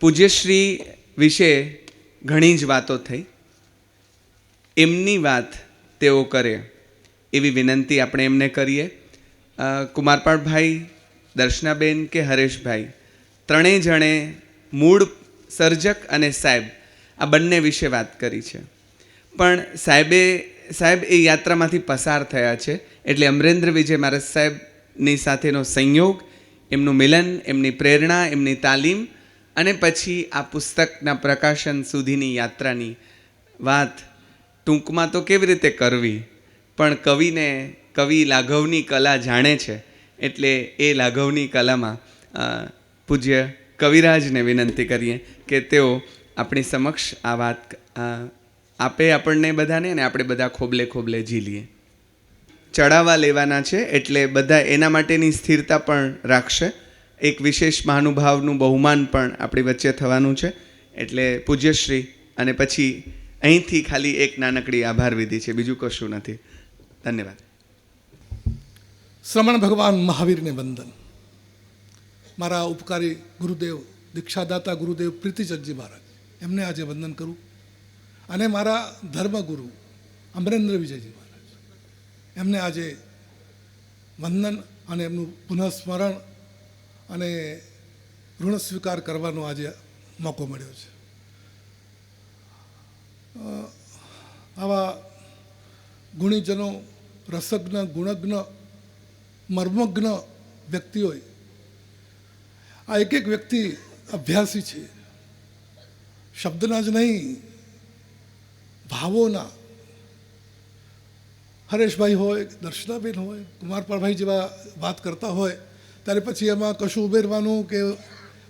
પૂજ્યશ્રી વિશે ઘણી જ વાતો થઈ. એમની વાત તેઓ કરે એવી વિનંતી આપણે એમને કરીએ. કુમારપાળભાઈ, દર્શનાબેન કે હરેશભાઈ ત્રણેય જણે મૂળ સર્જક અને સાહેબ આ બંને વિશે વાત કરી છે. પણ સાહેબ એ યાત્રામાંથી પસાર થયા છે, એટલે અમરેન્દ્ર વિજય મહારાજ સાહેબની સાથેનો સંયોગ, એમનું મિલન, એમની પ્રેરણા, એમની તાલીમ અને પછી આ પુસ્તકના પ્રકાશન સુધીની યાત્રાની વાત ટૂંકમાં તો કેવી રીતે કરવી, પણ કવિ લાઘવની કલા જાણે છે, એટલે એ લાઘવની કલામાં પૂજ્ય કવિરાજને વિનંતી કરીએ કે તેઓ આપણી સમક્ષ આ વાત આપે આપણને બધાને, અને આપણે બધા ખોબલે ખોબલે ઝીલીએ. ચડાવવા લેવાના છે એટલે બધા એના માટેની સ્થિરતા પણ રાખશે. એક વિશેષ મહાનુભાવનું બહુમાન પણ આપણી વચ્ચે થવાનું છે, એટલે પૂજ્યશ્રી અને પછી અહીંથી ખાલી એક નાનકડી આભાર વિધિ છે, બીજું કશું નથી. ધન્યવાદ. શ્રમણ ભગવાન મહાવીરને વંદન. મારા ઉપકારી ગુરુદેવ, દીક્ષાદાતા ગુરુદેવ પ્રીતિચંદજી મહારાજ, એમને આજે વંદન કરું. અને મારા ધર્મગુરુ અમરેન્દ્ર વિજયજી મહારાજ, એમને આજે વંદન અને એમનું પુનઃસ્મરણ અને ઋણ સ્વીકાર કરવાનો આજે મોકો મળ્યો છે. આવા ગુણીજનો, રસજ્ઞ, ગુણજ્ઞ, મર્મજ્ઞ વ્યક્તિઓએ, આ એક એક વ્યક્તિ અભ્યાસી છે, શબ્દના જ નહીં ભાવોના. હરેશભાઈ હોય, દર્શનાબેન હોય, કુમારપાળભાઈ જેવા વાત કરતા હોય ત્યારે પછી એમાં કશું ઉમેરવાનું કે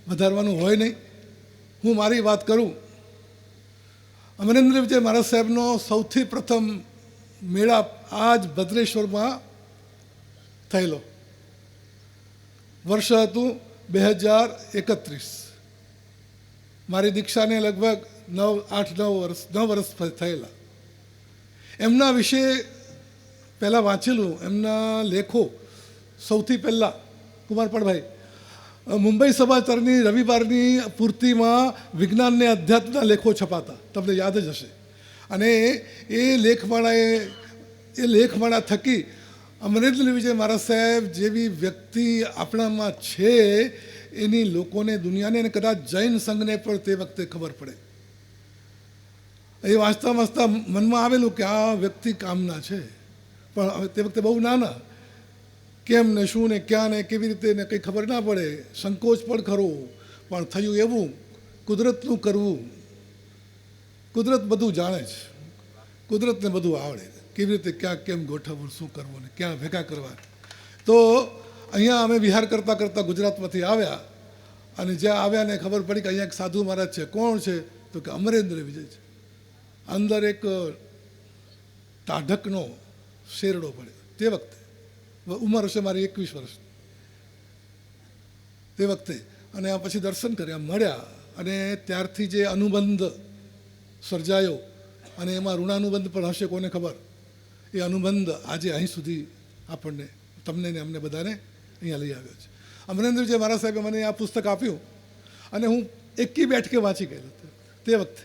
વધારવાનું હોય નહીં. હું મારી વાત કરું. અમરેન્દ્ર વિજય મહારાજ સાહેબનો સૌથી પ્રથમ મેળાપ આ જ ભદ્રેશ્વરમાં થયેલો. વર્ષ હતું 2031. મારી દીક્ષાને લગભગ 9 વર્ષ થયેલા. એમના વિશે પહેલાં વાંચેલું, એમના લેખો સૌથી પહેલાં કુમારપાળભાઈ મુંબઈ સમાચારની રવિવારની પૂર્તિમાં વિજ્ઞાનને અધ્યાત્મના લેખો છપાતા, તમને યાદ જ હશે. અને એ લેખમાળા થકી અમરેન્દ્ર વિજય મહારાજ સાહેબ જેવી વ્યક્તિ આપણામાં છે એની લોકોને, દુનિયાને અને કદાચ જૈન સંઘને પણ તે વખતે ખબર પડે. એ વાંચતા વાંચતા મનમાં આવેલું કે આ વ્યક્તિ કામના છે, પણ તે વખતે બહુ નાના, કેમ ને શું ને ક્યાં ને કેવી રીતે ને કંઈ ખબર ના પડે, સંકોચ પણ ખરો. પણ થયું એવું, કુદરતનું કરવું. કુદરત બધું જાણે છે, કુદરતને બધું આવડે, કેવી રીતે ક્યાં કેમ ગોઠવવું, શું કરવું ને ક્યાં ભેગા કરવા. તો અહીંયા અમે વિહાર કરતાં કરતાં ગુજરાતમાંથી આવ્યા, અને જ્યાં આવ્યા ને ખબર પડી કે અહીંયા એક સાધુ મહારાજ છે. કોણ છે? તો કે અમરેન્દ્ર વિજય છે. અંદર એક ટાઢકનો શેરડો પડ્યો. તે વખતે ઉંમર હશે મારી 21 વર્ષ તે વખતે. અને આ પછી દર્શન કર્યા, મળ્યા, અને ત્યારથી જે અનુબંધ સર્જાયો, અને એમાં ઋણાનુબંધ પણ હશે, કોને ખબર. એ અનુબંધ આજે અહીં સુધી આપણને, તમને ને અમને બધાને અહીંયા લઈ આવ્યો છે. અમરેન્દ્રજી મારા સાહેબે મને આ પુસ્તક આપ્યું, અને હું એકી બેઠકે વાંચી ગયેલો તે વખતે.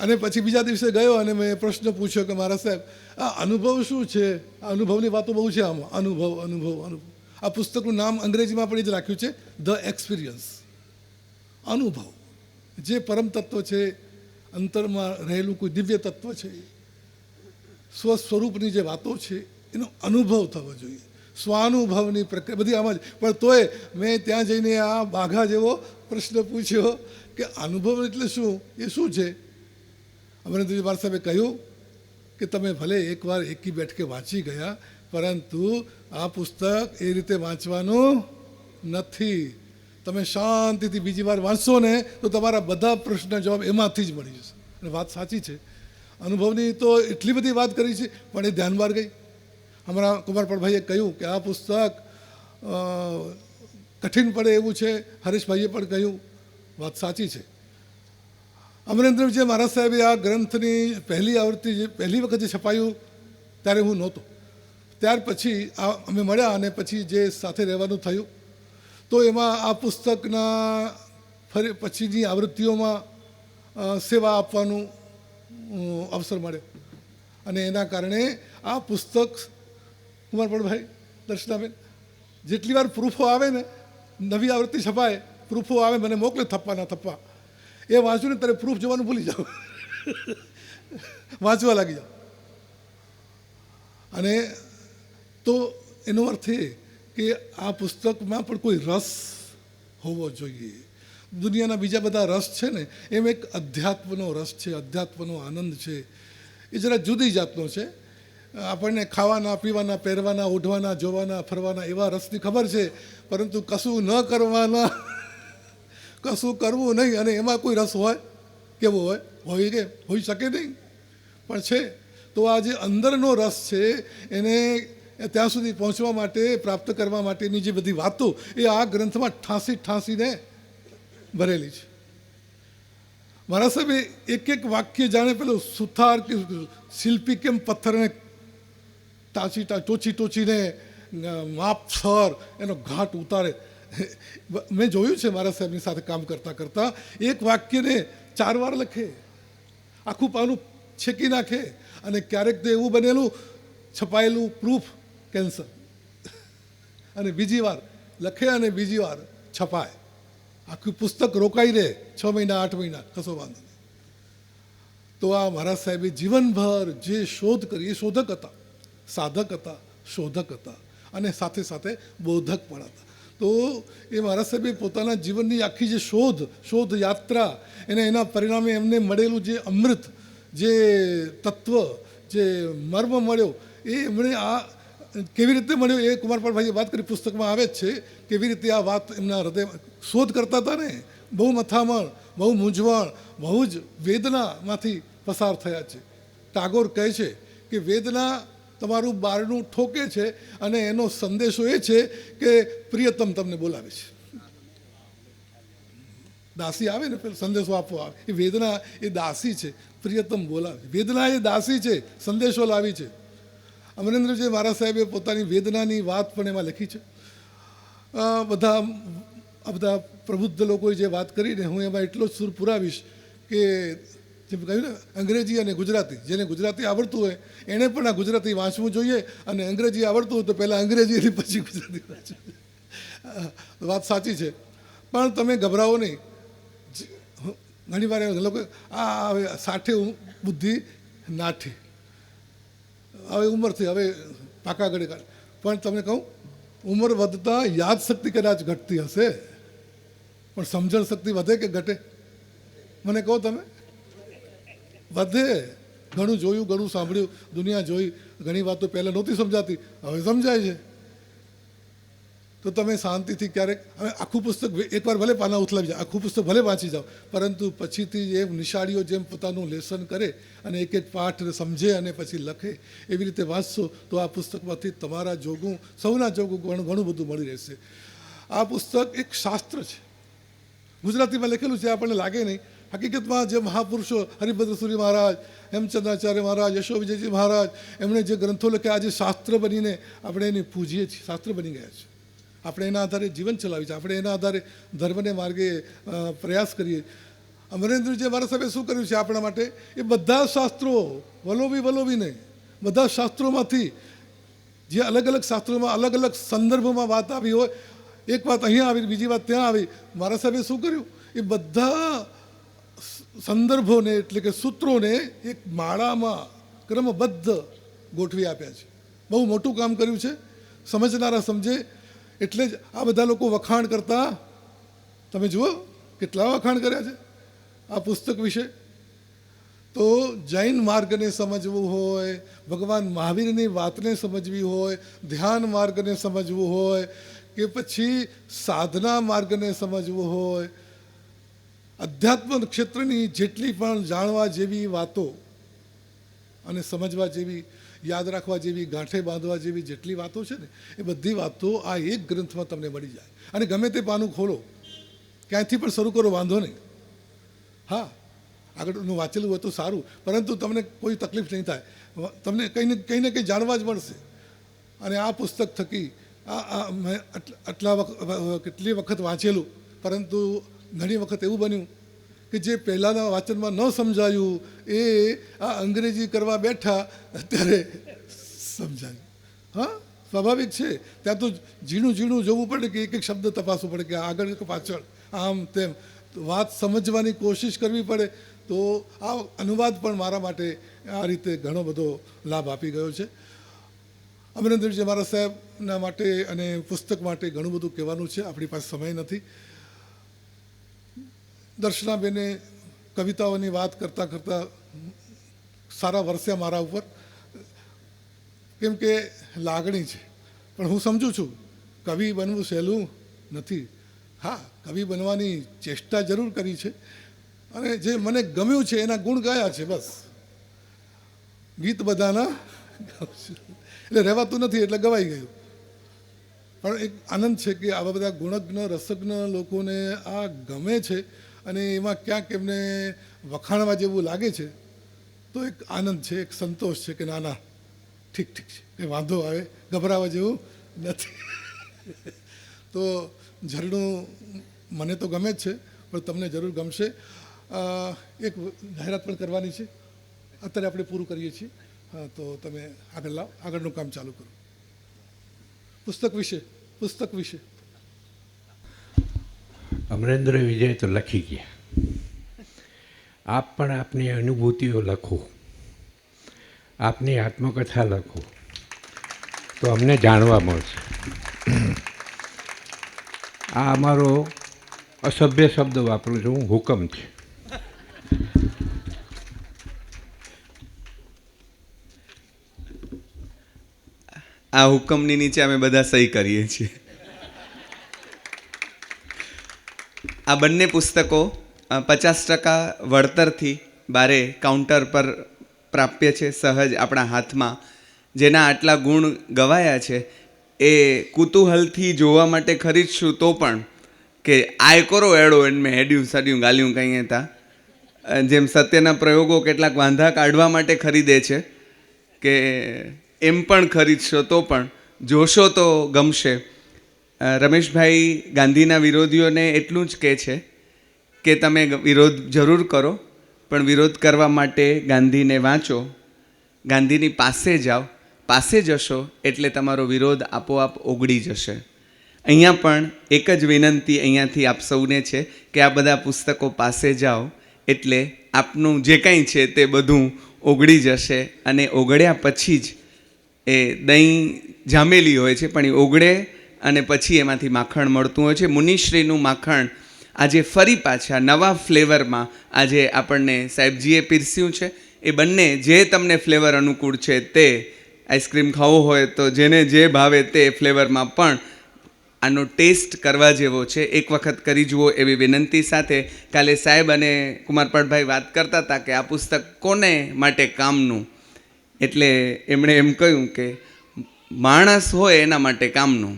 અને પછી બીજા દિવસે ગયો અને મેં પ્રશ્ન પૂછ્યો કે મારા સાહેબ આ અનુભવ શું છે? આ અનુભવની વાતો બહુ છે આમાં. અનુભવ. આ પુસ્તકનું નામ અંગ્રેજીમાં પણ એ જ રાખ્યું છે, ધ એક્સપિરિયન્સ. અનુભવ, જે પરમ તત્વ છે, અંતરમાં રહેલું કોઈ દિવ્ય તત્વ છે, સ્વસ્વરૂપની જે વાતો છે, એનો અનુભવ થવો જોઈએ. સ્વાનુભવની પ્રક્રિયા બધી આમાં જ. પણ તોય મેં ત્યાં જઈને આ બાઘા જેવો પ્રશ્ન પૂછ્યો કે અનુભવ એટલે શું, એ શું છે? અમરેન્દ્રજી મહારાજ સાહેબે કહ્યું કે તમે ભલે એકવાર એકી બેઠકે વાંચી ગયા, પરંતુ આ પુસ્તક એ રીતે વાંચવાનું નથી. તમે શાંતિથી બીજી વાર વાંચશો ને તો તમારા બધા પ્રશ્ન જવાબ એમાંથી જ મળી જશે. અને વાત સાચી છે. અનુભવની તો એટલી બધી વાત કરી છે, પણ એ ધ્યાન બહાર ગઈ. હમણાં કુમારપાળભાઈએ કહ્યું કે આ પુસ્તક કઠિન પડે એવું છે. હરેશભાઈએ પણ કહ્યું, વાત સાચી છે. અમરેન્દ્ર વિજય મહારાજ સાહેબે આ ગ્રંથની પહેલી આવૃત્તિ, પહેલી વખત જે છપાયું ત્યારે હું નહોતો. ત્યાર પછી અમે મળ્યા, અને પછી જે સાથે રહેવાનું થયું, તો એમાં આ પુસ્તકના ફરી પછીની આવૃત્તિઓમાં સેવા આપવાનું અવસર મળ્યો અને એના કારણે આ પુસ્તક કુમારપળભાઈ, દર્શનાબેન, જેટલી વાર પ્રૂફો આવે ને, નવી આવૃત્તિ છપાય, પ્રૂફો આવે, મને મોકલે થપ્પા એ વાંચ્યું ને ત્યારે પ્રૂફ જોવાનું ભૂલી જાઓ વાંચવા લાગી જાઓ. અને તો એનો અર્થ એ કે આ પુસ્તકમાં પણ કોઈ રસ હોવો જોઈએ. દુનિયાના બીજા બધા રસ છે ને એમ એક અધ્યાત્મનો રસ છે, અધ્યાત્મનો આનંદ છે, એ જરા જુદી જાતનો છે. આપણને ખાવાના, પીવાના, પહેરવાના, ઓઢવાના, જોવાના, ફરવાના એવા રસની ખબર છે, પરંતુ કશું ન કરવાના, કશું કરવું નહીં અને એમાં કોઈ રસ હોય? કેવો હોય કે હોઈ શકે નહીં, પણ છે. તો આ જે અંદરનો રસ છે એને ત્યાં સુધી પહોંચવા માટે, પ્રાપ્ત કરવા માટેની જે બધી વાતો એ આ ગ્રંથમાં ઠાંસીને ભરેલી છે. મારા સાહેબે એક વાક્ય જાણે પેલો સુથાર કે શિલ્પી કેમ પથ્થરને ટોચીને માપસર એનો ઘાટ ઉતારે. મેં જોયું છે મારા સાહેબની સાથે કામ કરતાં કરતાં, એક વાક્યને 4 વાર લખે, આખું પાનું છેકી નાખે અને ક્યારેક તો એવું બનેલું છપાયેલું પ્રૂફ કેન્સલ અને બીજી વાર લખે અને બીજી વાર છપાય. આખું પુસ્તક રોકાઈ રહે 6 મહિના 8 મહિના, કશો વાંધો નહીં. તો આ મારા સાહેબે જીવનભર જે શોધ કરી, એ શોધક હતા, સાધક હતા, શોધક હતા અને સાથે સાથે બોધક પણ હતા. તો એ મારા સાહેબે પોતાના જીવનની આખી જે શોધ યાત્રા, એના પરિણામે એમને મળેલું જે અમૃત, જે તત્વ, જે મર્મ મળ્યો, એ એમણે આ કેવી રીતે મળ્યો એ કુમારપાળભાઈએ વાત કરી, પુસ્તકમાં આવે જ છે. કેવી રીતે આ વાત એમના હૃદયમાં શોધ કરતા હતા ને, બહુ મથામણ, બહુ મૂંઝવણ, બહુ જ વેદનામાંથી પસાર થયા છે. ટાગોર કહે છે કે વેદના તમારું બારણું ઠોકે છે અને એનો સંદેશો એ છે કે પ્રિયતમ તમને બોલાવે છે. દાસી આવે ને પેલો સંદેશો આપવો આવે, એ વેદના એ દાસી છે, પ્રિયતમ બોલાવે. વેદના એ દાસી છે, સંદેશો લાવી છે. અમરેન્દ્રજી મારા સાહેબે પોતાની વેદનાની વાત પણ એમાં લખી છે. બધા પ્રબુદ્ધ લોકોએ જે વાત કરીને હું એમાં એટલો જ સૂર પુરાવીશ કે જેમ કહ્યું ને, અંગ્રેજી અને ગુજરાતી, જેને ગુજરાતી આવડતું હોય એણે પણ આ ગુજરાતી વાંચવું જોઈએ અને અંગ્રેજી આવડતું હોય તો પહેલાં અંગ્રેજી અને પછી ગુજરાતી વાંચવું. વાત સાચી છે, પણ તમે ગભરાવો નહીં. ઘણી વાર લોકો આ હવે 60 બુદ્ધિ નાઠી, હવે ઉંમરથી હવે પાકા ગળે કાઢ. પણ તમને કહું, ઉંમર વધતા યાદશક્તિ કદાચ ઘટતી હશે, પણ સમજણ શક્તિ વધે કે ઘટે? મને કહો તમે. વધે. ઘણું જોયું, ઘણું સાંભળ્યું, દુનિયા જોઈ, ઘણી વાતો પહેલાં નહોતી સમજાતી, હવે સમજાય છે. તો તમે શાંતિથી ક્યારેક, હવે આખું પુસ્તક એકવાર ભલે પાના ઉથલાવી જાય, આખું પુસ્તક ભલે વાંચી જાઓ, પરંતુ પછીથી એ નિશાળીઓ જેમ પોતાનું લેસન કરે અને એક પાઠ સમજે અને પછી લખે, એવી રીતે વાંચશો તો આ પુસ્તકમાંથી તમારા જોગું, સૌના જોગું ઘણું બધું મળી રહેશે. આ પુસ્તક એક શાસ્ત્ર છે. ગુજરાતીમાં લખેલું છે, આપણને લાગે નહીં. હકીકતમાં જે મહાપુરુષો હરિભદ્ર સૂરી મહારાજ, હેમચંદ્રાચાર્ય મહારાજ, યશો વિજયજી મહારાજ, એમણે જે ગ્રંથો લખ્યા આજે શાસ્ત્ર બનીને આપણે એને પૂજીએ છીએ, શાસ્ત્ર બની ગયા છે. આપણે એના આધારે જીવન ચલાવીએ છીએ, આપણે એના આધારે ધર્મને માર્ગે પ્રયાસ કરીએ. અમરેન્દ્રજી મારા સાહેબે શું કર્યું છે આપણા માટે? એ બધા શાસ્ત્રો વલોવીને બધા શાસ્ત્રોમાંથી જે અલગ અલગ શાસ્ત્રોમાં અલગ અલગ સંદર્ભમાં વાત આવી હોય, એક વાત અહીંયા આવી, બીજી વાત ત્યાં આવી, મારા સાહેબે શું કર્યું? એ બધા સંદર્ભોને એટલે કે સૂત્રોને એક માળામાં ક્રમબદ્ધ ગોઠવી આપ્યા છે. બહુ મોટું કામ કર્યું છે. સમજનારા સમજે. એટલે જ આ બધા લોકો વખાણ કરતા, તમે જુઓ કેટલા વખાણ કર્યા છે આ પુસ્તક વિશે. તો જૈન માર્ગને સમજવું હોય, ભગવાન મહાવીરની વાતને સમજવી હોય, ધ્યાન માર્ગને સમજવું હોય કે પછી સાધના માર્ગને સમજવું હોય, અધ્યાત્મ ક્ષેત્રની જેટલી પણ જાણવા જેવી વાતો અને સમજવા જેવી, યાદ રાખવા જેવી, ગાંઠે બાંધવા જેવી જેટલી વાતો છે ને, એ બધી વાતો આ એક ગ્રંથમાં તમને મળી જાય. અને ગમે તે પાનું ખોલો, ક્યાંયથી પણ શરૂ કરો, વાંધો નહીં. હા, આગળનું વાંચેલું હોય તો સારું, પરંતુ તમને કોઈ તકલીફ નહીં થાય, તમને કંઈ ને કંઈ જાણવા જ મળશે. અને આ પુસ્તક થકી મેં કેટલી વખત વાંચેલું, પરંતુ ઘણી વખત એવું બન્યું કે જે પહેલાંના વાંચનમાં ન સમજાયું એ આ અંગ્રેજી કરવા બેઠા અત્યારે સમજાયું. હા, સ્વાભાવિક છે. ત્યાં તો ઝીણું ઝીણું જોવું પડે કે એક એક શબ્દ તપાસવું પડે કે આગળ કે પાછળ, આમ તેમ વાત સમજવાની કોશિશ કરવી પડે. તો આ અનુવાદ પણ મારા માટે આ રીતે ઘણો બધો લાભ આપી ગયો છે. અમરેન્દ્રજી મારા સાહેબના માટે અને પુસ્તક માટે ઘણું બધું કહેવાનું છે, આપણી પાસે સમય નથી. દર્શનાબેને કવિતાઓની વાત કરતાં કરતાં સારા વરસ્યા મારા ઉપર, કેમ કે લાગણી છે. પણ હું સમજું છું કવિ બનવું સહેલું નથી. હા, કવિ બનવાની ચેષ્ટા જરૂર કરી છે અને જે મને ગમ્યું છે એના ગુણ ગાયા છે, બસ. ગીત બધાના એટલે રહેવાતું નથી એટલે ગવાઈ ગયું. પણ એક આનંદ છે કે આવા બધા ગુણજ્ઞ રસજ્ઞ લોકોને આ ગમે છે અને એમાં ક્યાંક એમને વખાણવા જેવું લાગે છે, તો એક આનંદ છે, એક સંતોષ છે કે ના ના ઠીક છે, કંઈ વાંધો આવે, ગભરાવા જેવું નથી. તો ઝરણું મને તો ગમે જ છે, પણ તમને જરૂર ગમશે. એક જાહેરાત પણ કરવાની છે, અત્યારે આપણે પૂરું કરીએ છીએ. હા, તો તમે આગળ લાવો, આગળનું કામ ચાલુ કરો. પુસ્તક વિશે અમરેન્દ્ર વિજય તો લખી ગયા. આપ પણ આપની અનુભૂતિઓ લખો, આપની આત્મકથા લખો, તો અમને જાણવા મળશે. આ અમારો અસભ્ય શબ્દ વાપરું છું હું, હુકમ છે. આ હુકમની નીચે અમે બધા સહી કરીએ છીએ. આ બંને પુસ્તકો 50% વળતરથી બારે કાઉન્ટર પર પ્રાપ્ય છે, સહજ આપણા હાથમાં. જેના આટલા ગુણ ગવાયા છે એ કુતૂહલથી જોવા માટે ખરીદશું તો પણ કે આય કરો એડો એને મેં હેડ્યું સડ્યું ગાલ્યું કંઈ હતા, જેમ સત્યના પ્રયોગો કેટલાક વાંધા કાઢવા માટે ખરીદે છે કે એમ પણ ખરીદશો તો પણ જોશો તો ગમશે. રમેશભાઈ ગાંધીના વિરોધીઓને એટલું જ કહે છે કે તમે વિરોધ જરૂર કરો, પણ વિરોધ કરવા માટે ગાંધીને વાંચો, ગાંધીની પાસે જાઓ. પાસે જશો એટલે તમારો વિરોધ આપોઆપ ઓગળી જશે. અહીંયા પણ એક જ વિનંતી અહીંયાથી આપ સૌને છે કે આ બધા પુસ્તકો પાસે જાઓ એટલે આપનું જે કાંઈ છે તે બધું ઓગળી જશે. અને ઓગળ્યા પછી જ એ દહીં જામેલી હોય છે, પણ એ ઓગળે અને પછી એમાંથી માખણ મળતું હોય છે. મુનિશ્રીનું માખણ આજે ફરી પાછા નવા ફ્લેવરમાં આજે આપણને સાહેબજીએ પીરસ્યું છે. એ બંને જે તમને ફ્લેવર અનુકૂળ છે તે, આઈસ્ક્રીમ ખાવો હોય તો જેને જે ભાવે તે ફ્લેવરમાં પણ આનો ટેસ્ટ કરવા જેવો છે. એક વખત કરી જુઓ એવી વિનંતી સાથે. કાલે સાહેબ અને કુમારપાળભાઈ વાત કરતા હતા કે આ પુસ્તક કોને માટે કામનું, એટલે એમણે એમ કહ્યું કે માણસ હોય એના માટે કામનું.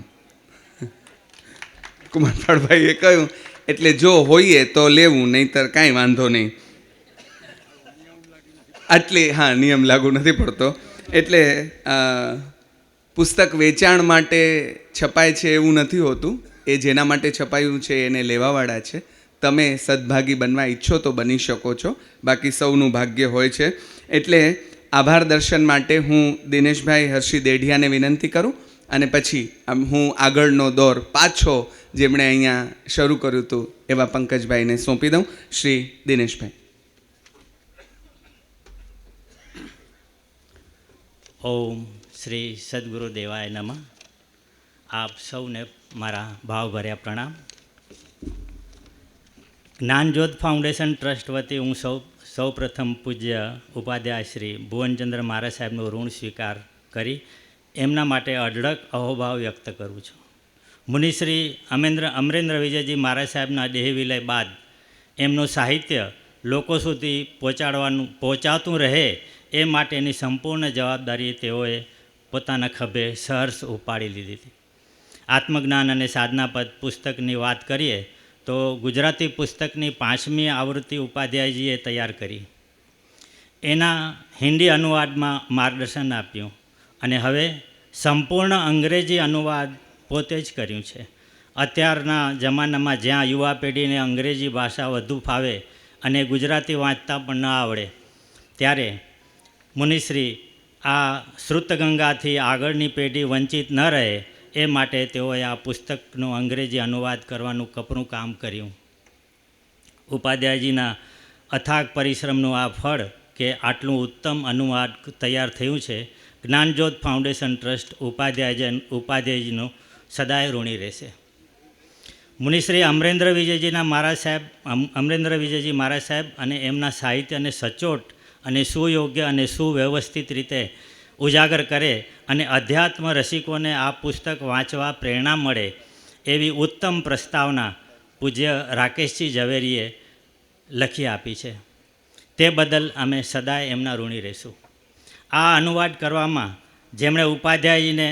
કુમારપાળભાઈએ કહ્યું એટલે જો હોઈએ તો લેવું, નહીંતર કાંઈ વાંધો નહીં. આટલી હા, નિયમ લાગુ નથી પડતો. એટલે પુસ્તક વેચાણ માટે છપાય છે એવું નથી હોતું, એ જેના માટે છપાયું છે એને લેવાવાળા છે. તમે સદભાગી બનવા ઈચ્છો તો બની શકો છો, બાકી સૌનું ભાગ્ય હોય છે. એટલે આભાર દર્શન માટે હું દિનેશભાઈ હર્ષી દેઢિયાને વિનંતી કરું અને પછી હું આગળનો દોર પાછો જેમણે અહીંયા શરૂ કર્યું હતું એવા પંકજભાઈને સોંપી દઉં. શ્રી દિનેશભાઈ. ઓમ શ્રી સદગુરુદેવાય નમઃ. આપ સૌને મારા ભાવભર્યા પ્રણામ. જ્ઞાનજ્યોત ફાઉન્ડેશન ટ્રસ્ટ વતી હું સૌ પ્રથમ પૂજ્ય ઉપાધ્યાય શ્રી ભુવનચંદ્ર મહારાજ સાહેબનો ઋણ સ્વીકાર કરી એમના માટે અઢળક અહોભાવ વ્યક્ત કરું છું. મુનિશ્રી અમરેન્દ્ર વિજયજી મહારાજ સાહેબના દેહવિલય બાદ એમનું સાહિત્ય લોકો સુધી પહોંચાતું રહે એ માટેની સંપૂર્ણ જવાબદારી તેઓએ પોતાના ખભે સહર્ષ ઉપાડી લીધી હતી. આત્મજ્ઞાન અને સાધનાપદ પુસ્તકની વાત કરીએ તો ગુજરાતી પુસ્તકની 5મી આવૃત્તિ ઉપાધ્યાયજીએ તૈયાર કરી, એના હિન્દી અનુવાદમાં માર્ગદર્શન આપ્યું અને હવે સંપૂર્ણ અંગ્રેજી અનુવાદ પોતે જ કર્યું છે. અત્યારના જમાનામાં જ્યાં યુવા પેઢીને અંગ્રેજી ભાષા વધુ ફાવે અને ગુજરાતી વાંચતા પણ ન આવડે, ત્યારે મુનિશ્રી આ શ્રુતગંગાથી આગળની પેઢી વંચિત ન રહે એ માટે તેઓએ આ પુસ્તકનું અંગ્રેજી અનુવાદ કરવાનું કપરું કામ કર્યું. ઉપાધ્યાયજીના અથાગ પરિશ્રમનું આ ફળ કે આટલું ઉત્તમ અનુવાદ તૈયાર થયું છે, જ્ઞાનજ્યોત ફાઉન્ડેશન ટ્રસ્ટ ઉપાધ્યાયજીનું સદાય ઋણી રહેશે. મુનિશ્રી અમરેન્દ્ર વિજયજી મહારાજ સાહેબ અને એમના સાહિત્યને સચોટ અને સુયોગ્ય અને સુવ્યવસ્થિત રીતે ઉજાગર કરે અને અધ્યાત્મ રસિકોને આ પુસ્તક વાંચવા પ્રેરણા મળે એવી ઉત્તમ પ્રસ્તાવના પૂજ્ય રાકેશજી ઝવેરીએ લખી આપી છે. તે બદલ અમે સદાય એમના ઋણી રહીશું. આ અનુવાદ કરવામાં જેમણે ઉપાધ્યાયજીને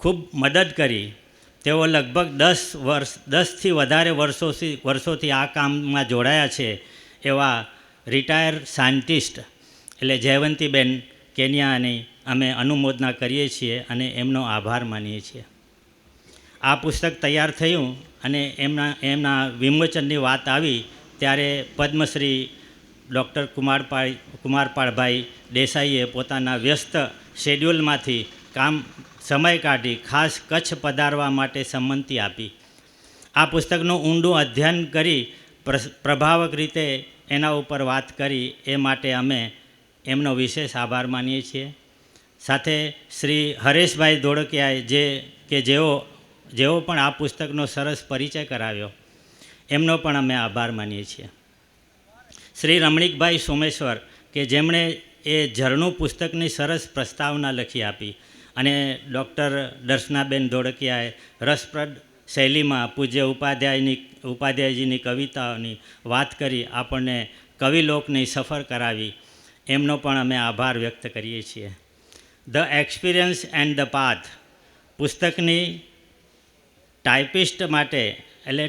ખૂબ મદદ કરી, તેઓ લગભગ 10થી વધારે વર્ષોથી આ કામમાં જોડાયા છે એવા રિટાયર સાયન્ટિસ્ટ એટલે જયવંતીબેન કેનિયાની અમે અનુમોદના કરીએ છીએ અને એમનો આભાર માનીએ છીએ. આ પુસ્તક તૈયાર થયું અને એમના વિમોચનની વાત આવી ત્યારે પદ્મશ્રી ડૉક્ટર કુમારપાળભાઈ દેસાઈએ પોતાના વ્યસ્ત શેડ્યુલમાંથી સમય કાઢી ખાસ કચ્છ પધારવા માટે સંમતિ આપી. આ પુસ્તકનું ઊંડું અધ્યયન કરી પ્રભાવક રીતે એના ઉપર વાત કરી એ માટે અમે એમનો વિશેષ આભાર માનીએ છીએ. સાથે શ્રી હરેશભાઈ ધોળકિયાએ જેઓ પણ આ પુસ્તકનો સરસ પરિચય કરાવ્યો, એમનો પણ અમે આભાર માનીએ છીએ. શ્રી રમણીકભાઈ સોમેશ્વર કે જેમણે એ ઝરણું પુસ્તકની સરસ પ્રસ્તાવના લખી આપી અને ડૉક્ટર દર્શનાબેન ધોળકિયાએ રસપ્રદ શૈલીમાં પૂજ્ય ઉપાધ્યાયજીની કવિતાઓની વાત કરી આપણને કવિલોકની સફર કરાવી, એમનો પણ અમે આભાર વ્યક્ત કરીએ છીએ. The experience and the path પુસ્તકની ટાઈપિસ્ટ માટે એટલે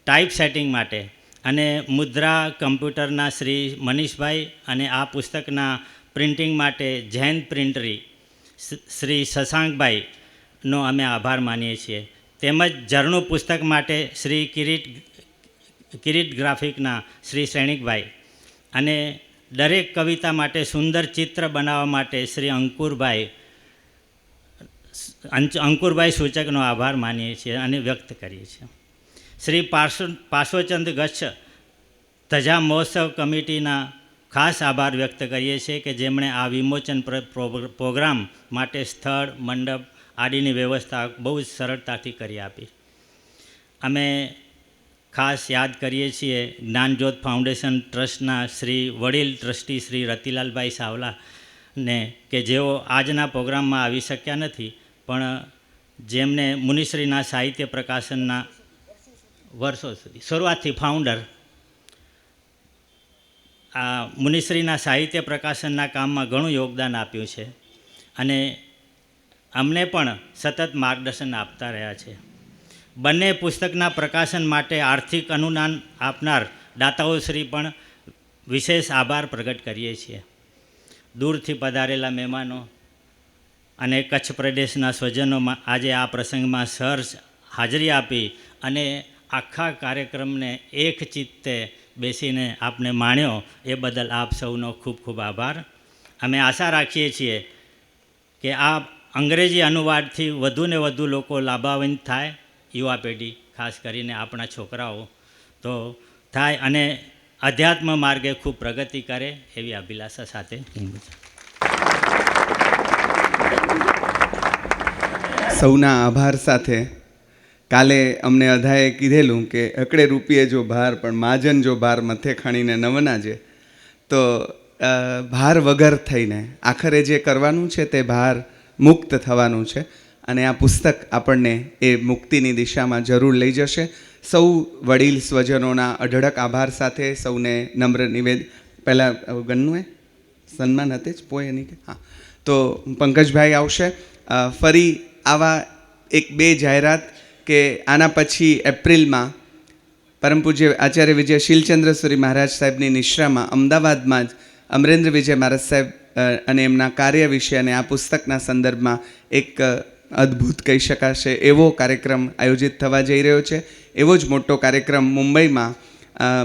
ટાઈપ સેટિંગ માટે અને મુદ્રા કમ્પ્યુટરના શ્રી મનીષભાઈ અને આ પુસ્તકના પ્રિન્ટિંગ માટે જૈન પ્રિન્ટરી શ્રી શશાંકભાઈનો અમે આભાર માનીએ છીએ. તેમજ ઝરણું પુસ્તક માટે શ્રી કિરીટ ગ્રાફિકના શ્રી શ્રેણિકભાઈ અને દરેક કવિતા માટે સુંદર ચિત્ર બનાવવા માટે શ્રી અંકુરભાઈ સૂચકનો આભાર માનીએ છીએ અને વ્યક્ત કરીએ છીએ. શ્રી પાર્શ્વચંદ ગચ્છ ધજા મહોત્સવ કમિટીના ખાસ આભાર વ્યક્ત કરીએ છીએ કે જેમણે આ વિમોચન પ્રોગ્રામ માટે સ્થળ, મંડપ આદિની વ્યવસ્થા બહુ જ સરળતાથી કરી આપી. અમે ખાસ યાદ કરીએ છીએ જ્ઞાનજ્યોત ફાઉન્ડેશન ટ્રસ્ટના શ્રી વડીલ ટ્રસ્ટી શ્રી રતિલાલભાઈ સાવલાને કે જેઓ આજના પ્રોગ્રામમાં આવી શક્યા નથી, પણ જેમને મુનિશ્રીના સાહિત્ય પ્રકાશનના વર્ષો સુધી શરૂઆતથી ફાઉન્ડર આ મુનિશ્રીના સાહિત્ય પ્રકાશનના કામમાં ઘણું યોગદાન આપ્યું છે અને અમને પણ સતત માર્ગદર્શન આપતા રહ્યા છે. બંને પુસ્તકના પ્રકાશન માટે આર્થિક અનુદાન આપનાર દાતાઓશ્રી પણ વિશેષ આભાર પ્રગટ કરીએ છીએ. દૂરથી પધારેલા મહેમાનો અને કચ્છ પ્રદેશના સ્વજનોમાં આજે આ પ્રસંગમાં સહર્ષ હાજરી આપી અને આખા કાર્યક્રમને એક ચિત્તે બેસીને આપને માણ્યો એ બદલ આપ સૌનો ખૂબ ખૂબ આભાર. અમે આશા રાખીએ છીએ કે આ અંગ્રેજી અનુવાદથી વધુને વધુ લોકો લાભાન્વિત થાય, યુવા પેઢી ખાસ કરીને આપણા છોકરાઓ તો થાય અને અધ્યાત્મ માર્ગે ખૂબ પ્રગતિ કરે એવી અભિલાષા સાથે સૌના આભાર સાથે કાલે અમને અધાએ કીધેલું કે અકડે રૂપિયે જો ભાર પણ માજન જો ભાર મથે ખણીને નવનાજે, તો ભાર વગર થઈને આખરે જે કરવાનું છે તે ભાર મુક્ત થવાનું છે અને આ પુસ્તક આપણને એ મુક્તિની દિશામાં જરૂર લઈ જશે. સૌ વડીલ સ્વજનોના અઢળક આભાર સાથે સૌને નમ્ર પહેલાં ગણનું સન્માન હતે જ પોય એની કે હા, તો પંકજભાઈ આવશે. ફરી આવા 1-2 જાહેરાત કે આના પછી એપ્રિલમાં પરમ પૂજ્ય આચાર્ય વિજય શીલચંદ્રસુરી મહારાજ સાહેબની નિશ્રામાં અમદાવાદમાં જ અમરેન્દ્ર વિજય મહારાજ સાહેબ અને એમના કાર્ય વિશે અને આ પુસ્તકના સંદર્ભમાં એક અદ્ભુત કહી શકાશે એવો કાર્યક્રમ આયોજિત થવા જઈ રહ્યો છે. એવો જ મોટો કાર્યક્રમ મુંબઈમાં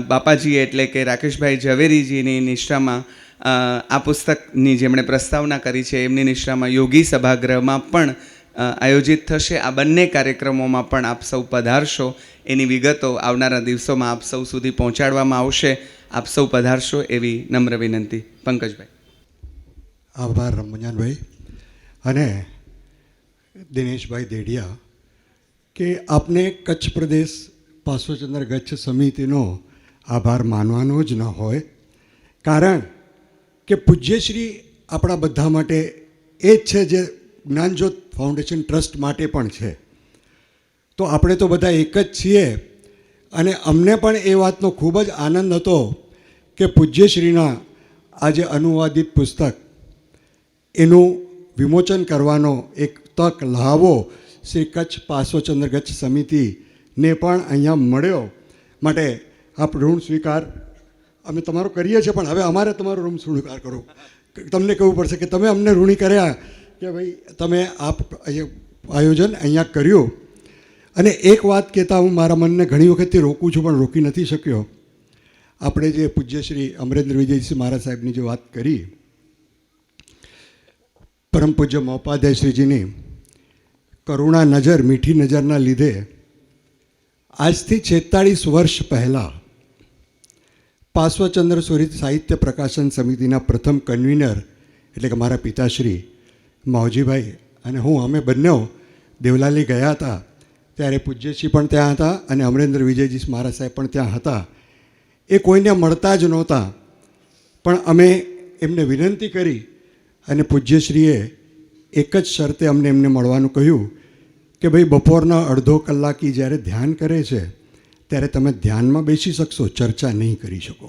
બાપાજી એટલે કે રાકેશભાઈ ઝવેરીજીની નિષ્ઠામાં આ પુસ્તકની જેમણે પ્રસ્તાવના કરી છે એમની નિષ્ઠામાં યોગી સભાગૃહમાં પણ આયોજિત થશે. આ બંને કાર્યક્રમોમાં પણ આપ સૌ પધારશો. એની વિગતો આવનારા દિવસોમાં આપ સૌ સુધી પહોંચાડવામાં આવશે. આપ સૌ પધારશો એવી નમ્ર વિનંતી. પંકજભાઈ. આભાર રમજાનભાઈ અને દિનેશભાઈ દેડિયા કે આપને કચ્છ પ્રદેશ પાર્શ્વચંદ્ર ગચ્છ સમિતિનો આભાર માનવાનો જ ન હોય, કારણ કે પૂજ્યશ્રી આપણા બધા માટે એ જ છે જે જ્ઞાનજ્યોત ફાઉન્ડેશન ટ્રસ્ટ માટે પણ છે. તો આપણે તો બધા એક જ છીએ અને અમને પણ એ વાતનો ખૂબ જ આનંદ હતો કે પૂજ્યશ્રીના આ જે અનુવાદિત પુસ્તક એનું વિમોચન કરવાનો એક તક લાવો શ્રી કચ્છ પાર્શ્વચંદ્ર ગચ્છ સમિતિને પણ અહીંયા મળ્યો. માટે આપ ઋણ સ્વીકાર અમે તમારો કરીએ છીએ, પણ હવે અમારે તમારો ઋણ સ્વીકાર કરો. તમને કહેવું પડશે કે તમે અમને ઋણી કર્યા કે ભાઈ તમે આયોજન અહીંયા કર્યું. અને એક વાત કહેતા હું મારા મનને ઘણી વખતથી રોકું છું પણ રોકી નથી શક્યો. આપણે જે પૂજ્યશ્રી અમરેન્દ્ર વિજયસિંહ મહારાજ સાહેબની જે વાત કરી, પરમ પૂજ્ય મહોપાધ્યાય શ્રીજીની કરુણા નજર, મીઠી નજરના લીધે આજથી 46 વર્ષ પહેલાં પાર્શ્વચંદ્ર સુરીત સાહિત્ય પ્રકાશન સમિતિના પ્રથમ કન્વીનર એટલે કે મારા પિતાશ્રી માવજીભાઈ અને હું અમે બંને દેવલાલી ગયા હતા. ત્યારે પૂજ્યશ્રી પણ ત્યાં હતા અને અમરેન્દ્ર વિજયજી મહારાજ સાહેબ પણ ત્યાં હતા. એ કોઈને મળતા જ નહોતા, પણ અમે એમને વિનંતી કરી અને પૂજ્યશ્રીએ એક જ શરતે એમને મળવાનું કહ્યું કે ભાઈ બપોરના અડધો કલાકી જ્યારે ધ્યાન કરે છે ત્યારે તમે ધ્યાનમાં બેસી શકશો, ચર્ચા નહીં કરી શકો.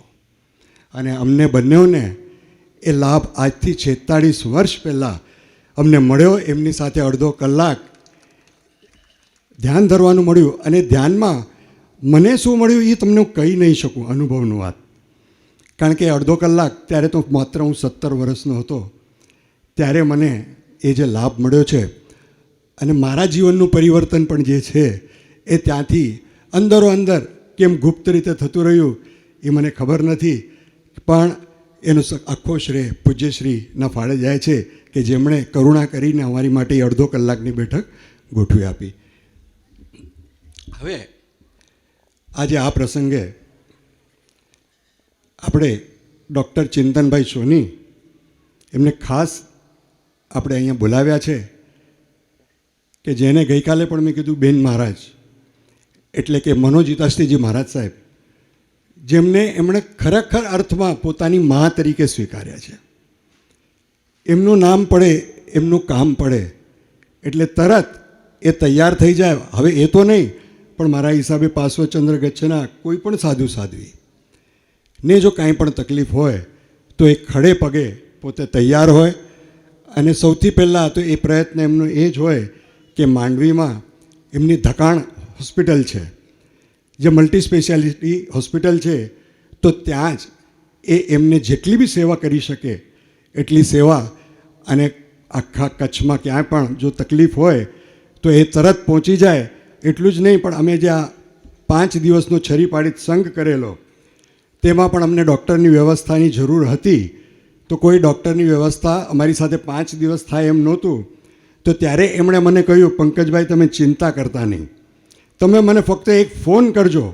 અને અમને બંનેઓને એ લાભ આજથી 46 વર્ષ પહેલાં અમને મળ્યો. એમની સાથે અડધો કલાક ધ્યાન ધરવાનું મળ્યું અને ધ્યાનમાં મને શું મળ્યું એ તમને હું કહી નહીં શકું, અનુભવનું વાત. કારણ કે અડધો કલાક ત્યારે તો માત્ર હું 17 વર્ષનો હતો, ત્યારે મને એ જે લાભ મળ્યો છે અને મારા જીવનનું પરિવર્તન પણ જે છે એ ત્યાંથી અંદરો અંદર કેમ ગુપ્ત રીતે થતું રહ્યું એ મને ખબર નથી, પણ એનો આખો શ્રેય પૂજ્યશ્રીના ફાળે જાય છે કે જેમણે કરુણા કરીને અમારી માટે અડધો કલાકની બેઠક ગોઠવી આપી. હવે આજે આ પ્રસંગે આપણે ડૉક્ટર ચિંતનભાઈ સોની એમને ખાસ આપણે અહીંયા બોલાવ્યા છે કે જેને ગઈકાલે પણ મેં કીધું બેન મહારાજ એટલે કે મનોજીતાશ્રીજી મહારાજ સાહેબ, જેમને એમણે ખરેખર અર્થમાં પોતાની મા તરીકે સ્વીકાર્યા છે. એમનું નામ પડે, એમનું કામ પડે એટલે તરત એ તૈયાર થઈ જાય. હવે એ તો નહીં, પણ મારા હિસાબે પાર્શ્વચંદ્ર ગચ્છના કોઈ પણ સાધુ સાધ્વી ને જો કાંઈ પણ તકલીફ હોય તો એ ખડે પગે પોતે તૈયાર હોય. અને સૌથી પહેલાં તો એ પ્રયત્ન એમનો એ જ હોય કે માંડવીમાં એમની ધકાણ હોસ્પિટલ છે, જે મલ્ટી સ્પેશિયાલિટી હોસ્પિટલ છે, તો ત્યાં જ એ એમને જેટલી બી સેવા કરી શકે એટલી સેવા. અને આખા કચ્છમાં ક્યાંય પણ જો તકલીફ હોય તો એ તરત પહોંચી જાય. એટલું જ નહીં, પણ અમે જે આ 5 દિવસનો છરીપાડિત સંઘ કરેલો તેમાં પણ અમને ડૉક્ટરની વ્યવસ્થાની જરૂર હતી. તો કોઈ ડૉક્ટરની વ્યવસ્થા અમારી સાથે 5 દિવસ થાય એમ નહોતું. તો ત્યારે એમણે મને કહ્યું, પંકજભાઈ તમે ચિંતા કરતા નહીં, તમે મને ફક્ત એક ફોન કરજો,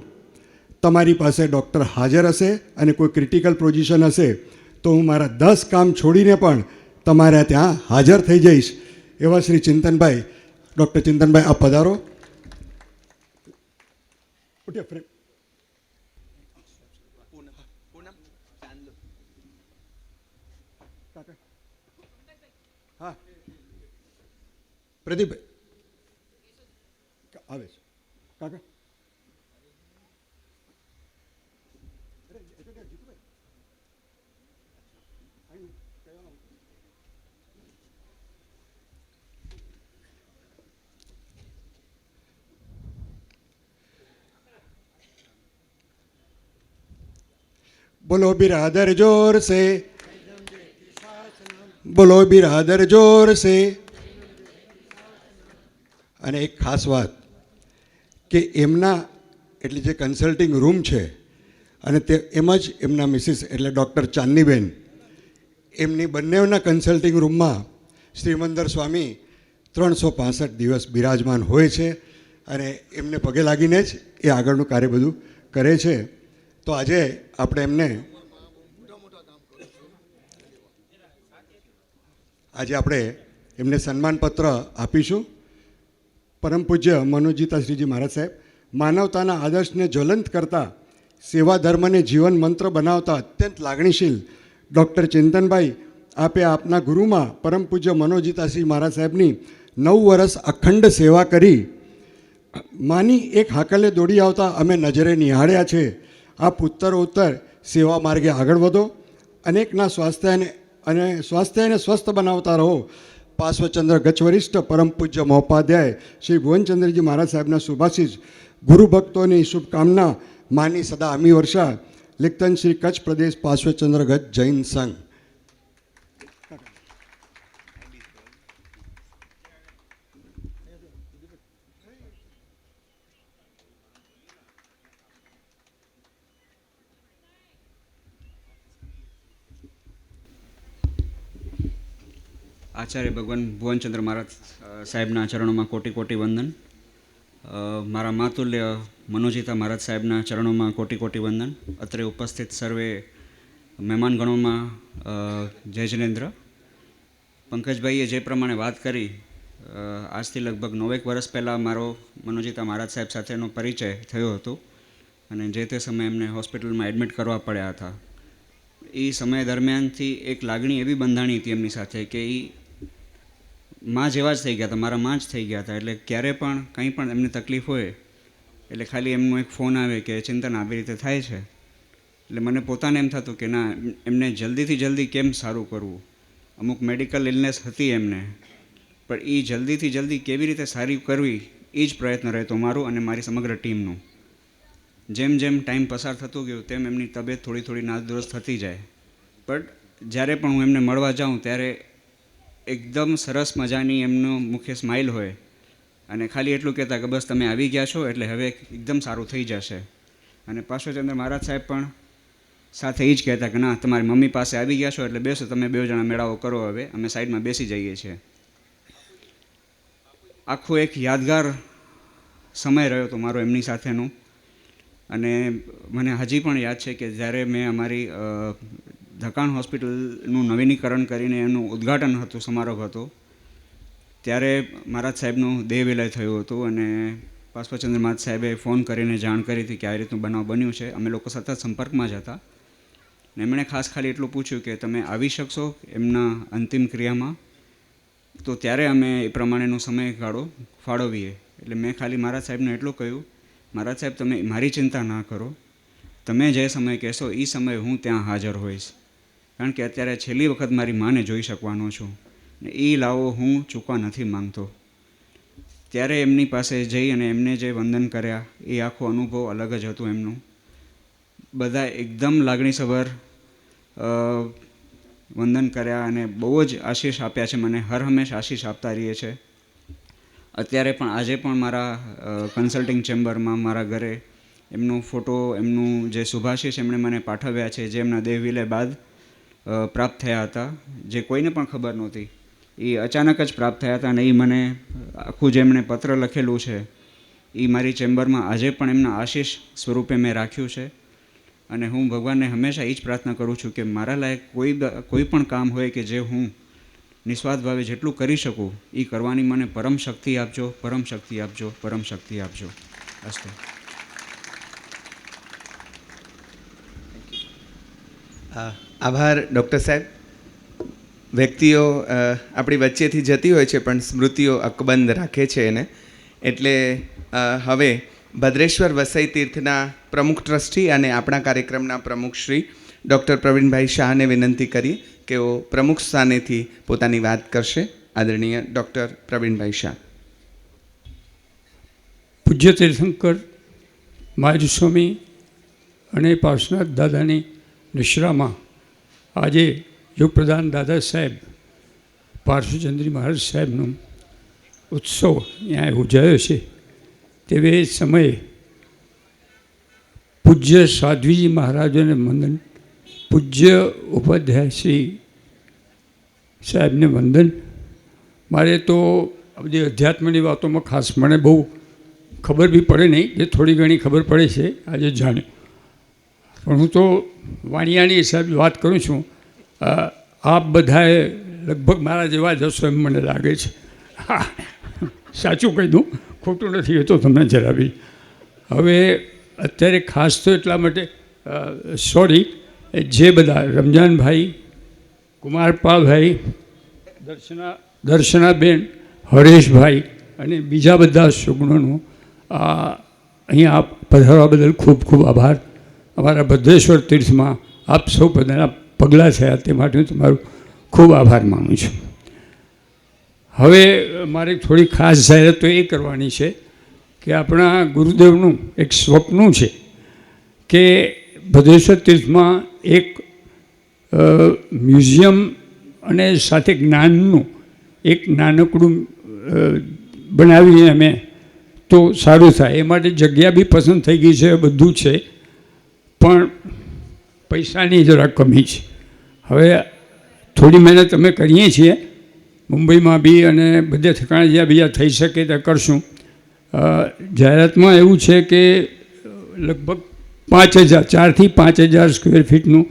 તમારી પાસે ડૉક્ટર હાજર હશે અને કોઈ ક્રિટિકલ પોઝિશન હશે તો હું મારા 10 કામ છોડીને પણ તમારે ત્યાં હાજર થઈ જઈશ. એવા શ્રી ચિંતનભાઈ, ડૉક્ટર ચિંતનભાઈ આપ પધારો. હા પ્રદીપભાઈ આવે છે કાકા. બોલો બિરાદર જોર સે, બોલો બિરાદર જોર સે. અને એક ખાસ વાત કે એમના એટલે જે કન્સલ્ટિંગ રૂમ છે અને તે એમ જ એમના મિસિસ એટલે ડૉક્ટર ચાંદનીબેન એમની બંનેના કન્સલ્ટિંગ રૂમમાં શ્રીમંદર સ્વામી 365 દિવસ બિરાજમાન હોય છે અને એમને પગે લાગીને જ એ આગળનું કાર્ય બધું કરે છે. તો આજે આપણે એમને સન્માનપત્ર આપીશું. પરમ પૂજ્ય મનોજીતાશ્રીજી મહારાજ સાહેબ માનવતાના આદર્શને જ્વલંત કરતા સેવા ધર્મને જીવન મંત્ર બનાવતા અત્યંત લાગણીશીલ ડૉક્ટર ચિંતનભાઈ આપે આપના ગુરુમાં પરમ પૂજ્ય મનોજીતાશ્રી મહારાજ સાહેબની 9 વર્ષ અખંડ સેવા કરી માની એક હાકલે દોડી આવતા અમે નજરે નિહાળ્યા છે. આપ ઉત્તરોત્તર સેવા માર્ગે આગળ વધો, અનેકના સ્વાસ્થ્ય અને સ્વસ્થ બનાવતા રહો. પાર્શ્વચંદ્ર ગચ્છવરિષ્ઠ પરમ પૂજ્ય મહોપાધ્યાય શ્રી ભુવનચંદ્રજી મહારાજ સાહેબના શુભાશીષ ગુરુ ભક્તોની શુભકામના માની સદા અમી વર્ષા. લિખતન શ્રી કચ્છ પ્રદેશ પાર્શ્વચંદ્ર ગચ્છ જૈન સંઘ. આચાર્ય ભગવાન ભુવનચંદ્ર મહારાજ સાહેબના ચરણોમાં કોટી કોટી વંદન. મારા માતુલ્ય મનોજીતા મહારાજ સાહેબના ચરણોમાં કોટી કોટી વંદન. અત્રે ઉપસ્થિત સર્વે મહેમાનગણોમાં જય જિનેન્દ્ર. પંકજભાઈએ જે પ્રમાણે વાત કરી, આજથી લગભગ 9 વર્ષ પહેલાં મારો મનોજીતા મહારાજ સાહેબ સાથેનો પરિચય થયો હતો અને જે તે સમયે એમને હોસ્પિટલમાં એડમિટ કરવા પડ્યા હતા. એ સમય દરમિયાનથી એક લાગણી એવી બંધાણી હતી એમની સાથે કે એ માં જેવા જ થઈ ગયા હતા, મારા માં જ થઈ ગયા હતા. એટલે ક્યારે પણ કંઈ પણ એમને તકલીફ હોય એટલે ખાલી એમનો એક ફોન આવે કે ચિંતન આવી રીતે થાય છે. એટલે મને પોતાને એમ થતું કે ના, એમને જલ્દીથી જલ્દી કેમ સારું કરવું. અમુક મેડિકલ ઇલનેસ હતી એમને, પણ એ જલ્દીથી જલ્દી કેવી રીતે સારી કરવી એ જ પ્રયત્ન રહેતો મારો અને મારી સમગ્ર ટીમનો. જેમ જેમ ટાઈમ પસાર થતો ગયો તેમ એમની તબિયત થોડી થોડી નાદુરસ્ત થતી જાય. બટ જ્યારે પણ હું એમને મળવા જાઉં ત્યારે એકદમ સરસ મજાની એમનો મુખ્ય સ્માઇલ હોય અને ખાલી એટલું કહેતા કે બસ તમે આવી ગયા છો એટલે હવે એકદમ સારું થઈ જશે. અને પાર્શ્વચંદ્ર મહારાજ સાહેબ પણ સાથે એ જ કહેતા કે ના, તમારી મમ્મી પાસે આવી ગયા છો એટલે બેસો, તમે 2 જણા મેળાવો કરો, હવે અમે સાઈડમાં બેસી જઈએ છીએ. આખો એક યાદગાર સમય રહ્યો હતો મારો એમની સાથેનો. અને મને હજી પણ યાદ છે કે જ્યારે મેં અમારી ધકાણ હોસ્પિટલનું નવીનીકરણ કરીને એનું ઉદ્ઘાટન હતું, સમારોહ હતો, ત્યારે મહારાજ સાહેબનું દેહ વિલય થયું હતું અને પાર્શ્વચંદ્ર મહારાજ સાહેબે ફોન કરીને જાણ કરી હતી કે આ રીતનું બનાવ બન્યું છે. અમે લોકો સતત સંપર્કમાં જ હતા ને એમણે ખાસ ખાલી એટલું પૂછ્યું કે તમે આવી શકશો એમના અંતિમ ક્રિયામાં, તો ત્યારે અમે એ પ્રમાણેનો સમયગાળો ફાળવીએ. એટલે મેં ખાલી મહારાજ સાહેબને એટલું કહ્યું, મહારાજ સાહેબ તમે મારી ચિંતા ના કરો, તમે જે સમય કહેશો એ સમયે હું ત્યાં હાજર હોઈશ. કારણ કે અત્યારે છેલ્લી વખત મારી માને જોઈ શકવાનો છું ને એ લાવો હું ચૂકવા નથી માંગતો. ત્યારે એમની પાસે જઈ અને એમને જે વંદન કર્યા એ આખો અનુભવ અલગ જ હતું એમનું. બધા એકદમ લાગણીસભર વંદન કર્યા અને બહુ જ આશીષ આપ્યા છે મને, હર હંમેશ આશીષ આપતા રહીએ છે. અત્યારે પણ આજે પણ મારા કન્સલ્ટિંગ ચેમ્બરમાં મારા ઘરે એમનો ફોટો, એમનું જે શુભાશીષ એમણે મને પાઠવ્યા છે, જે એમના દેહ વિલય બાદ પ્રાપ્ત થયા હતા, જે કોઈને પણ ખબર નહોતી, એ અચાનક જ પ્રાપ્ત થયા હતા. અને એ મને આખું જે એમણે પત્ર લખેલું છે એ મારી ચેમ્બરમાં આજે પણ એમના આશીષ સ્વરૂપે મેં રાખ્યું છે. અને હું ભગવાનને હંમેશા એ જ પ્રાર્થના કરું છું કે મારા લાયક કોઈ પણ કામ હોય કે જે હું નિસ્વાર્થ ભાવે જેટલું કરી શકું એ કરવાની મને પરમ શક્તિ આપજો, પરમ શક્તિ આપજો, પરમ શક્તિ આપજો. અસ્તુ. આભાર ડૉક્ટર સાહેબ. વ્યક્તિઓ આપણી વચ્ચેથી જતી હોય છે પણ સ્મૃતિઓ અકબંધ રાખે છે એને. એટલે હવે ભદ્રેશ્વર વસઈ તીર્થના પ્રમુખ ટ્રસ્ટી અને આપણા કાર્યક્રમના પ્રમુખ શ્રી ડૉક્ટર પ્રવીણભાઈ શાહને વિનંતી કરીએ કે તેઓ પ્રમુખ સ્થાનેથી પોતાની વાત કરશે. આદરણીય ડૉક્ટર પ્રવીણભાઈ શાહ. પૂજ્ય તીર્થંકર મહારાજ સ્વામી અને પાર્શ્વનાથ દાદાની નિશ્રામાં આજે યોગપ્રધાન દાદા સાહેબ પાર્શ્વચંદ્રી મહારાજ સાહેબનું ઉત્સવ અહીંયા યોજાયો છે તેવે સમયે પૂજ્ય સાધ્વીજી મહારાજોને વંદન, પૂજ્ય ઉપાધ્યાય શ્રી સાહેબને વંદન. મારે તો આ બધી અધ્યાત્મની વાતોમાં ખાસ મને બહુ ખબર બી પડે નહીં, જે થોડી ઘણી ખબર પડે છે આજે જાણ્યું. પણ હું તો વાણિયાની હિસાબે વાત કરું છું. આપ બધાએ લગભગ મારા જેવા જ હશો એમ મને લાગે છે. હા, સાચું કહી દઉં, ખોટું નથી એ તો તમને જરા બી. હવે અત્યારે ખાસ તો એટલા માટે સોરી, જે બધા રમજાનભાઈ, કુમારપાલભાઈ, દર્શનાબેન, હરેશભાઈ અને બીજા બધા સુગુણોનો અહીંયા પધારવા બદલ ખૂબ ખૂબ આભાર. અમારા ભદ્રેશ્વર તીર્થમાં આપ સૌ બધાના પગલાં થયા તે માટે હું તમારો ખૂબ આભાર માનું છું. હવે મારે થોડી ખાસ જાહેરાત તો એ કરવાની છે કે આપણા ગુરુદેવનું એક સ્વપ્ન છે કે ભદ્રેશ્વર તીર્થમાં એક મ્યુઝિયમ અને સાથે જ્ઞાનનું એક નાનકડું બનાવીએ અમે તો સારું થાય. એ માટે જગ્યા બી પસંદ થઈ ગઈ છે, બધું છે, પણ પૈસાની જરા કમી છે. હવે થોડી મહેનત અમે કરીએ છીએ મુંબઈમાં બી અને બધે ઠેકાણે જ્યાં બીજા થઈ શકે ત્યાં કરશું. જાહેરાતમાં એવું છે કે લગભગ 5,000 4,000 થી 5,000 સ્ક્વેર ફીટનું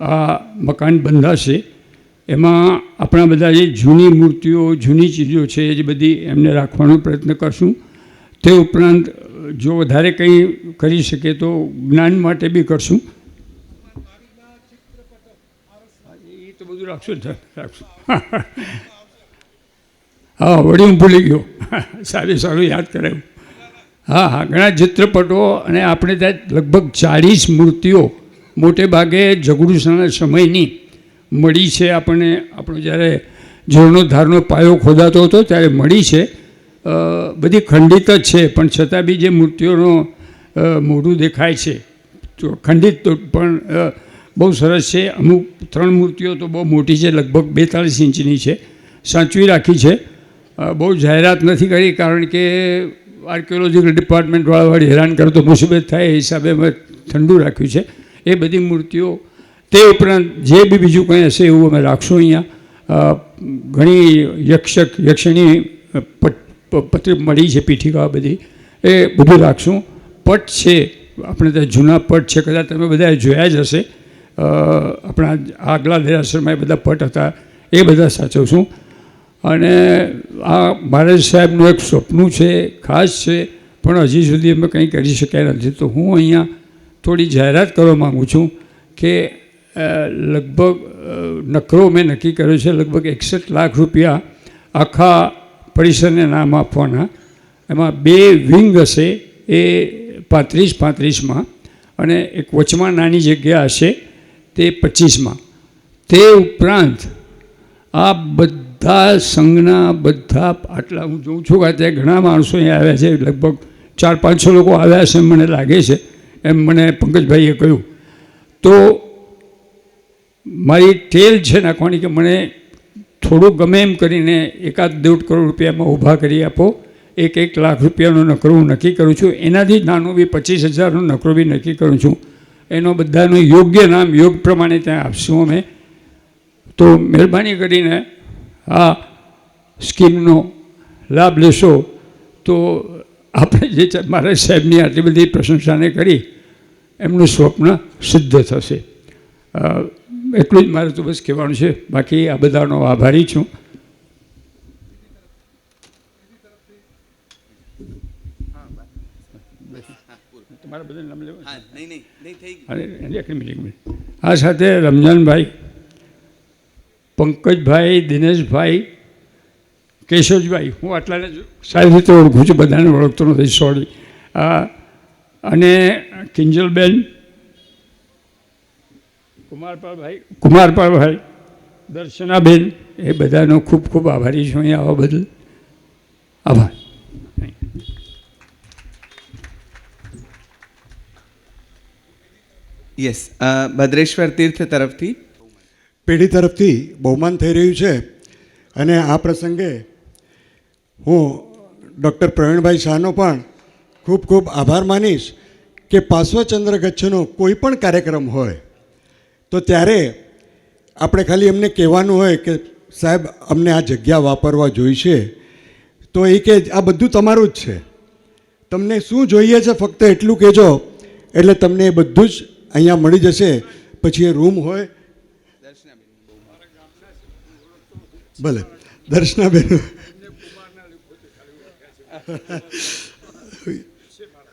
આ મકાન બંધાશે. એમાં આપણા બધા જે જૂની મૂર્તિઓ, જૂની ચીજો છે એ બધી એમને રાખવાનો પ્રયત્ન કરશું. તે ઉપરાંત જો વધારે કંઈ કરી શકે તો જ્ઞાન માટે બી કરશું. એ તો બધું રાખશું હા, વળી હું ભૂલી ગયો. સારું યાદ કરાયું. હા, ઘણા ચિત્રપટો અને આપણે ત્યાં લગભગ 40 મૂર્તિઓ મોટે ભાગે જગડુશાના સમયની મળી છે આપણને. આપણો જ્યારે જીર્ણોદ્ધારનો પાયો ખોદાતો હતો ત્યારે મળી છે. બધી ખંડિત જ છે, પણ છતાં બી જે મૂર્તિઓનો મોઢું દેખાય છે તો ખંડિત તો પણ બહુ સરસ છે. અમુક 3 મૂર્તિઓ તો બહુ મોટી છે, લગભગ 42 ઇંચની છે, સાચવી રાખી છે. બહુ જાહેરાત નથી કરી કારણ કે આર્કિયોલોજીકલ ડિપાર્ટમેન્ટવાળા હેરાન કરે તો મુસીબત થાય એ હિસાબે અમે ઠંડુ રાખ્યું છે એ બધી મૂર્તિઓ. તે ઉપરાંત જે બી બીજું કંઈ હશે એવું અમે રાખશું. અહીંયા ઘણી યક્ષણી પત્ર મળી છે, પીઠિકા બધી, એ બધું રાખશું. પટ છે આપણે ત્યાં જૂના પટ છે, કદાચ તમે બધાએ જોયા જ હશે. આપણા આગલા દેરાસરમાં એ બધા પટ હતા, એ બધા સાચવશું. અને આ મહારાજ સાહેબનું એક સ્વપ્ન છે, ખાસ છે, પણ હજી સુધી અમે કંઈ કરી શક્યા નથી. તો હું અહીંયા થોડી જાહેરાત કરવા માગું છું કે લગભગ નકરો મેં નક્કી કર્યો છે, લગભગ 61 લાખ રૂપિયા આખા પરિસરને નામ આપવાના. એમાં 2 વિંગ હશે એ 35-35માં અને એક વચમાં નાની જગ્યા હશે તે 25માં. તે ઉપરાંત આ બધા સંઘના બધા આટલા હું જોઉં છું કે ત્યાં ઘણા માણસો અહીંયા આવ્યા છે, લગભગ 400-500 લોકો આવ્યા છે એમ મને લાગે છે, એમ મને પંકજભાઈએ કહ્યું. તો મારી ટેલ છે નાખવાની કે મને થોડું ગમે એમ કરીને 1.5 કરોડ રૂપિયામાં ઊભા કરી આપો. 1 લાખ રૂપિયાનો નકરો હું નક્કી કરું છું. એનાથી નાનો બી 25,000નો નકરો બી નક્કી કરું છું. એનો બધાનું યોગ્ય નામ યોગ પ્રમાણે ત્યાં આપશું અમે. તો મહેરબાની કરીને આ સ્કીમનો લાભ લેશો તો આપણે જે મહારાજ સાહેબની આટલી બધી પ્રશંસાને કરી એમનું સ્વપ્ન સિદ્ધ થશે. એટલું જ મારે તો બસ કહેવાનું છે. બાકી આ બધાનો આભારી છું. તમારા બધા નામ લેવા આ સાથે રમજાનભાઈ, પંકજભાઈ, દિનેશભાઈ, કેશવભાઈ, હું આટલાને સારી રીતે ઓળખું છું, બધાને ઓળખતો નથી, સોરી. અને કિંજલબેન, કુમારપાલભાઈ, દર્શનાબેન, એ બધાનો ખૂબ ખૂબ આભારી છું અહીંયા આવવા બદલ. આભાર. યસ, ભદ્રેશ્વર તીર્થ તરફથી પેઢી તરફથી બહુમાન થઈ રહ્યું છે અને આ પ્રસંગે હું ડૉક્ટર પ્રવીણભાઈ શાહનો પણ ખૂબ ખૂબ આભાર માનીશ કે પાશ્વચંદ્ર ગચ્છનો કોઈ પણ કાર્યક્રમ હોય તો ત્યારે આપણે ખાલી એમને કહેવાનું હોય કે સાહેબ અમને આ જગ્યા વાપરવા જોઈશે, તો એ કે આ બધું તમારું જ છે, તમને શું જોઈએ છે ફક્ત એટલું કહેજો એટલે તમને એ બધું જ અહીંયા મળી જશે. પછી એ રૂમ હોય, ભલે દર્શનાબેન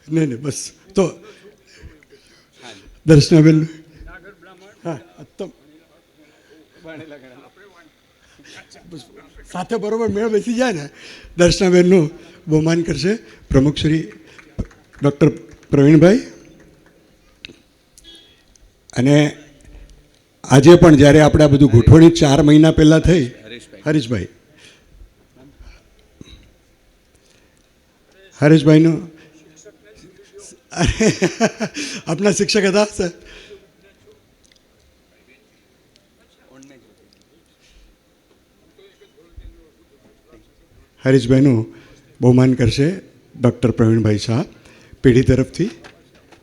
નહીં બસ તો દર્શનાબેન હા તો સાથે બરોબર મેળ બેસી જાય ને. દર્શનાબેનનું બહુમાન કરશે પ્રમુખ શ્રી ડૉક્ટર પ્રવીણભાઈ. અને આજે પણ જ્યારે આપણે આ બધું ગોઠવણી 4 મહિના પહેલાં થઈ, હરીશભાઈનું આપના શિક્ષક હતા સર. હરીશભાઈનું બહુમાન કરશે ડૉક્ટર પ્રવીણભાઈ શાહ પેઢી તરફથી.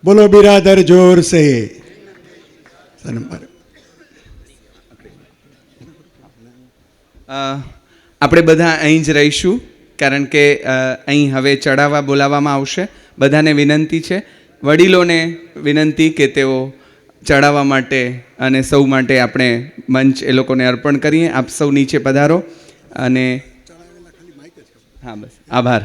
બોલો બિરાદર જોર સે. આપણે બધા અહીં જ રહીશું, કારણ કે અહીં હવે ચડાવવા બોલાવવામાં આવશે. બધાને વિનંતી છે, વડીલોને વિનંતી કે તેઓ ચડાવવા માટે અને સૌ માટે આપણે મંચ એ લોકોને અર્પણ કરીએ. આપ સૌ નીચે પધારો. અને હા બસ આભાર.